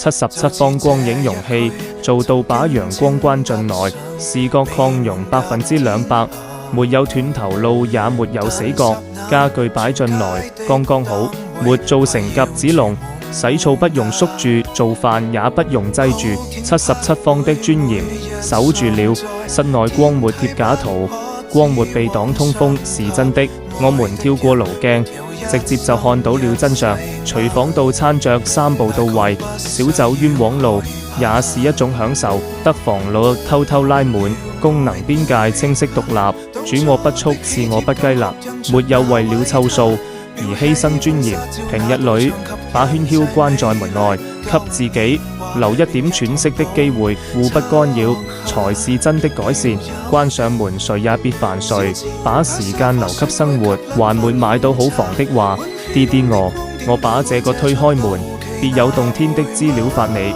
77方光影容器，做到把陽光關進來，視覺抗容200%，沒有斷頭路也沒有死角，家具擺進來剛剛好，沒造成鴿子籠。洗澡不用縮住，做飯也不用擠住。77方的尊嚴守住了。室內光沒貼假圖，光沒被擋通風是真的。我們跳過濾鏡，直接就看到了真相。廚房到餐桌3步到位，少走冤枉路也是一種享受。得房率偷偷拉滿，功能邊界清晰獨立。煮我不速，賜我不雞肋，沒有為了湊數而犧牲尊嚴。平日裏把喧囂關在門外，給自己留一點喘息的機會，互不干擾才是真的改善。關上門誰也別煩誰，把時間留給生活。還沒買到好房的話，啲我把這個推開門，別有洞天的資料發你。